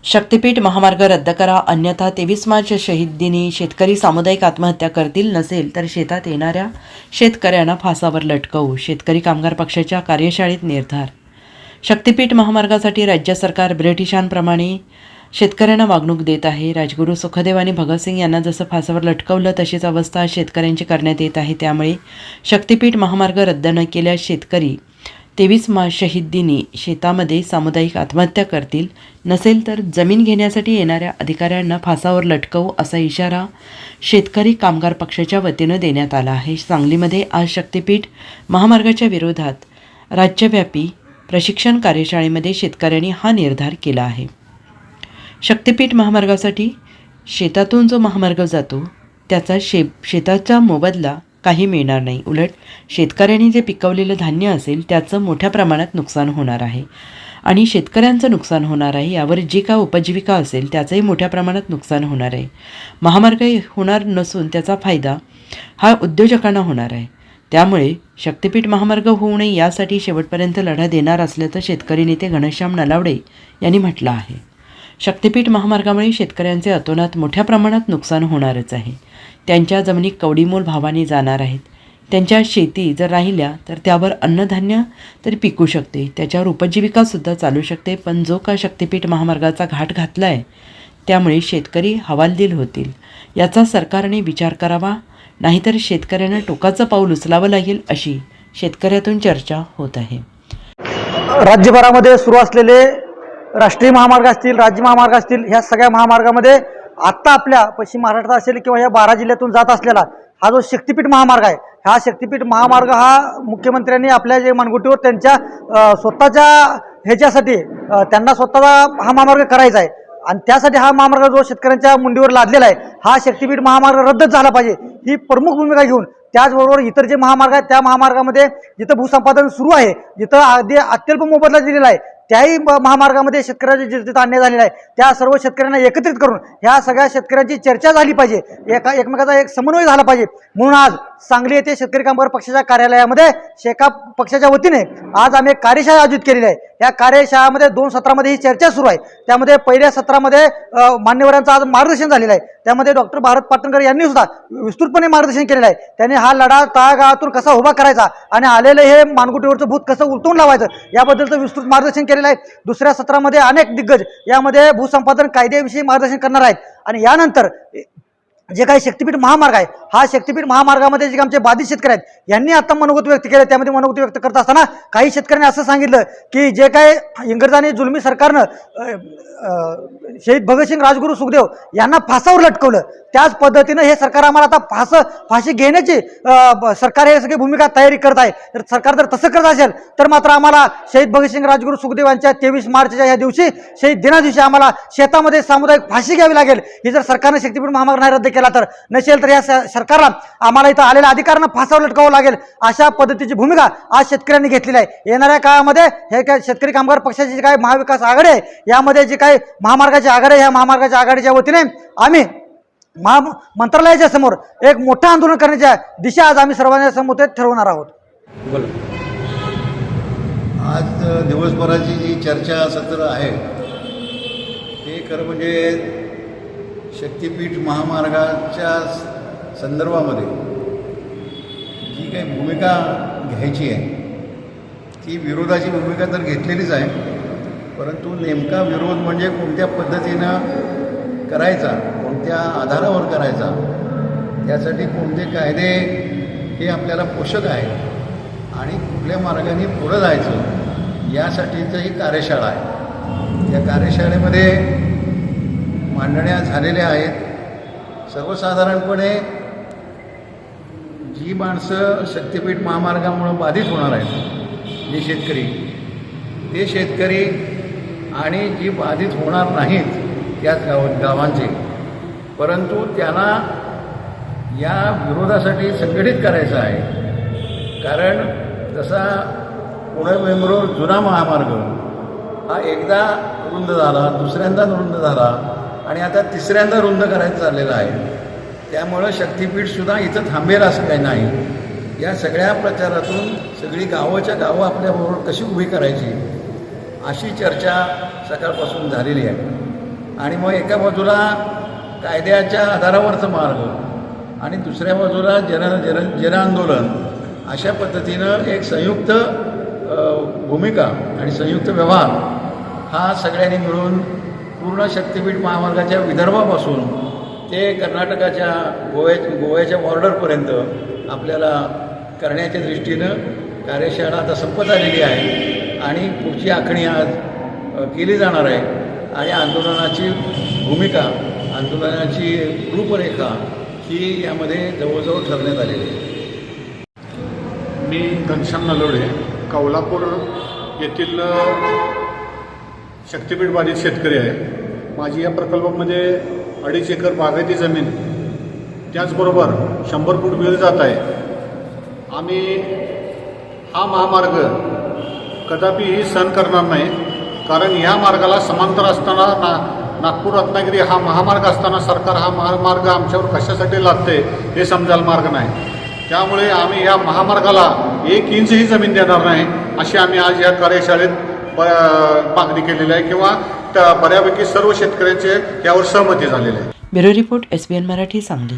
शक्तीपीठ महामार्ग रद्द करा, अन्यथा 23 मार्च शहीद दिनी शेतकरी सामुदायिक आत्महत्या करतील, नसेल तर शेतात येणाऱ्या शेतकऱ्यांना फासावर लटकवू. शेतकरी कामगार पक्षाच्या कार्यशाळेत निर्धार. शक्तीपीठ महामार्गासाठी राज्य सरकार ब्रिटिशांप्रमाणे शेतकऱ्यांना वागणूक देत आहे. राजगुरू सुखदेव आणि भगतसिंग यांना जसं फासावर लटकवलं तशीच अवस्था शेतकऱ्यांची करण्यात येत आहे. त्यामुळे शक्तीपीठ महामार्ग रद्द न केल्यास शेतकरी 23 मार्च शहीद दिनी शेतामध्ये सामुदायिक आत्महत्या करतील, नसेल तर जमीन घेण्यासाठी येणाऱ्या अधिकाऱ्यांना फासावर लटकवू, असा इशारा शेतकरी कामगार पक्षाच्या वतीनं देण्यात आला आहे. सांगलीमध्ये आज शक्तीपीठ महामार्गाच्या विरोधात राज्यव्यापी प्रशिक्षण कार्यशाळेमध्ये शेतकऱ्यांनी हा निर्धार केला आहे. शक्तीपीठ महामार्गासाठी शेतातून जो महामार्ग जातो त्याचा शेताचा मोबदला काही मिळणार नाही. उलट शेतकऱ्यांनी जे पिकवलेलं धान्य असेल त्याचं मोठ्या प्रमाणात नुकसान होणार आहे आणि शेतकऱ्यांचं नुकसान होणार आहे. यावर जी काय उपजीविका असेल त्याचंही मोठ्या प्रमाणात नुकसान होणार आहे. महामार्ग होणार नसून त्याचा फायदा हा उद्योजकांना होणार आहे. त्यामुळे शक्तीपीठ महामार्ग होऊ नये यासाठी शेवटपर्यंत लढा देणार असल्याचं शेतकरी नेते घनश्याम नलावडे यांनी म्हटलं आहे. शक्तीपीठ महामार्गामुळे शेतकऱ्यांचे अतोनात मोठ्या प्रमाणात नुकसान होणारच आहे. त्यांच्या जमिनी कवडीमोल भावाने जाणार आहेत. त्यांच्या शेती जर राहिल्या तर त्यावर अन्नधान्य तरी पिकू शकते, त्याच्यावर उपजीविकासुद्धा चालू शकते. पण जो का शक्तीपीठ महामार्गाचा घाट घातला आहे त्यामुळे शेतकरी हवालदिल होतील. याचा सरकारने विचार करावा, नाहीतर शेतकऱ्यांना टोकाचं पाऊल उचलावं लागेल, अशी शेतकऱ्यातून चर्चा होत आहे. राज्यभरामध्ये सुरू असलेले राष्ट्रीय महामार्ग असतील, राज्य महामार्ग असतील, ह्या सगळ्या महामार्गामध्ये आत्ता आपल्या पश्चिम महाराष्ट्रात असेल किंवा ह्या 12 जिल्ह्यातून जात असलेला हा जो शक्तीपीठ महामार्ग आहे, हा शक्तीपीठ महामार्ग हा मुख्यमंत्र्यांनी आपल्या जे मनगुटीवर त्यांच्या स्वतःच्या ह्याच्यासाठी त्यांना स्वतःला हा महामार्ग करायचा आहे आणि त्यासाठी हा महामार्ग जो शेतकऱ्यांच्या मुंडीवर लादलेला आहे, हा शक्तीपीठ महामार्ग रद्दच झाला पाहिजे ही प्रमुख भूमिका घेऊन, त्याचबरोबर इतर जे महामार्ग आहेत त्या महामार्गामध्ये जिथं भूसंपादन सुरू आहे, जिथं अगदी अत्यल्प मोबदला दिलेला आहे, त्याही महामार्गामध्ये शेतकऱ्याचे जिथं अन्याय झालेला आहे त्या सर्व शेतकऱ्यांना एकत्रित करून ह्या सगळ्या शेतकऱ्यांची चर्चा झाली पाहिजे, एकमेकाचा एक समन्वय झाला पाहिजे. म्हणून आज सांगली येथे शेतकरी कामगार पक्षाच्या कार्यालयामध्ये शेका पक्षाच्या वतीने आज आम्ही एक कार्यशाळा आयोजित केलेली आहे. या कार्यशाळेमध्ये 2 सत्रामध्ये ही चर्चा सुरू आहे. त्यामध्ये पहिल्या सत्रामध्ये मान्यवरांचं आज मार्गदर्शन झालेलं आहे. त्यामध्ये डॉक्टर भारत पाटणकर यांनी सुद्धा विस्तृतपणे मार्गदर्शन केलेलं आहे. त्यांनी हा लढा तळागाळातून कसा उभा करायचा आणि आलेलं हे मानगुटीवरचं भूत कसं उलटून लावायचं याबद्दलचं विस्तृत मार्गदर्शन केलेलं आहे. दुसऱ्या सत्रामध्ये अनेक दिग्गज यामध्ये भूसंपादन कायद्याविषयी मार्गदर्शन करणार आहेत आणि यानंतर जे काही शक्तीपीठ महामार्ग आहे, हा शक्तीपीठ महामार्गामध्ये जे आमचे बाधित शेतकरी आहेत यांनी आता मनोगत व्यक्त केलं. त्यामध्ये मनोगत व्यक्त करत असताना काही शेतकऱ्यांनी असं सांगितलं की जे काय इंग्रजांनी जुलमी सरकारनं शहीद भगतसिंग, राजगुरू सुखदेव यांना फासावर लटकवलं, त्याच पद्धतीनं हे सरकार आम्हाला आता फाशी घेण्याची सरकार हे सगळी भूमिका तयारी करत आहे. तर सरकार जर तसं करत असेल तर मात्र आम्हाला शहीद भगतसिंग, राजगुरू सुखदेव यांच्या 23 मार्चच्या ह्या दिवशी शहीद दिना दिवशी आम्हाला शेतामध्ये सामुदायिक फाशी घ्यावी लागेल. ही जर सरकारने शक्तीपीठ महामार्ग नाही रद्द केला तर, नसेल तर या सरकारला आम्हाला इथं आलेल्या अधिकाऱ्यांना फासावर लटकावं लागेल, अशा पद्धतीची भूमिका आज शेतकऱ्यांनी घेतलेली आहे. येणाऱ्या काळामध्ये हे काय शेतकरी कामगार पक्षाची जी काय महाविकास आघाडी आहे यामध्ये जे काही महामार्गाची आघाडी आहे, ह्या महामार्गाच्या आघाडीच्या वतीने आम्ही मंत्रालयाच्या समोर एक मोठं आंदोलन करण्याच्या दिशा आज आम्ही सर्वांच्या समोर ठरवणार आहोत. आज दिवसभराची जी चर्चा सत्र आहे ते खरं म्हणजे शक्तीपीठ महामार्गाच्या संदर्भामध्ये जी काही भूमिका घ्यायची आहे ती विरोधाची भूमिका तर घेतलेलीच आहे, परंतु नेमका विरोध म्हणजे कोणत्या पद्धतीनं करायचा, कोणत्या आधारावर करायचा, त्यासाठी कोणते कायदे हे आपल्याला पोषक आहे आणि कुठल्या मार्गाने पुढं जायचं यासाठीचं ही कार्यशाळा आहे. या कार्यशाळेमध्ये मांडण्या झालेल्या आहेत. सर्वसाधारणपणे जी माणसं शक्तीपीठ महामार्गामुळं बाधित होणार आहेत, जे शेतकरी, ते शेतकरी आणि जी बाधित होणार नाहीत त्याच गावांचे, परंतु त्यांना या विरोधासाठी संघटित करायचं आहे. कारण तसा पुणे बेंगलोर जुना महामार्ग हा एकदा रुंद झाला, दुसऱ्यांदा रुंद झाला आणि आता तिसऱ्यांदा रुंद करायचं चाललेलं आहे. त्यामुळं शक्तीपीठसुद्धा इथं थांबेल असं काही नाही. या सगळ्या प्रचारातून सगळी गावोच्या गावं आपल्याबरोबर कशी उभी करायची अशी चर्चा सकाळपासून झालेली आहे. आणि मग एका बाजूला कायद्याच्या आधारावरचं मार्ग आणि दुसऱ्या बाजूला जन आंदोलन, अशा पद्धतीनं एक संयुक्त भूमिका आणि संयुक्त व्यवहार हा सगळ्यांनी मिळून पूर्ण शक्तिपीठ महामार्गाच्या विदर्भापासून ते कर्नाटकाच्या गोव्याच्या बॉर्डरपर्यंत आपल्याला करण्याच्या दृष्टीनं कार्यशाळा आता संपत आलेली आहे आणि पुढची आखणी आज केली जाणार आहे आणि आंदोलनाची भूमिका, आंदोलनाची रूपरेखा ही यामध्ये जवळजवळ ठरण्यात आलेली आहे. मी घनश्याम नलवडे, कौलापूर येथील शक्तिपीठ बाधित शेतकरी आहे. माझी या प्रकल्पामध्ये 2.5 एकर बागायती जमीन, त्याचबरोबर 100 फूट विहीर जात आहे. आम्ही हा महामार्ग कदापिही सहन करणार नाही, कारण ह्या मार्गाला समांतर असताना नागपूर रत्नागिरी हा महामार्ग असताना सरकार हा महामार्ग आमच्यावर कशासाठी लादते हे समजायला मार्ग नाही. त्यामुळे आम्ही या महामार्गाला 1 इंचही जमीन देणार नाही, अशी आम्ही आज या कार्यशाळेत मागणी केलेली आहे किंवा बऱ्यापैकी सर्व शेतकऱ्यांचे यावर सहमती झालेली आहे. Bureau report SBN Marathi, Sangli.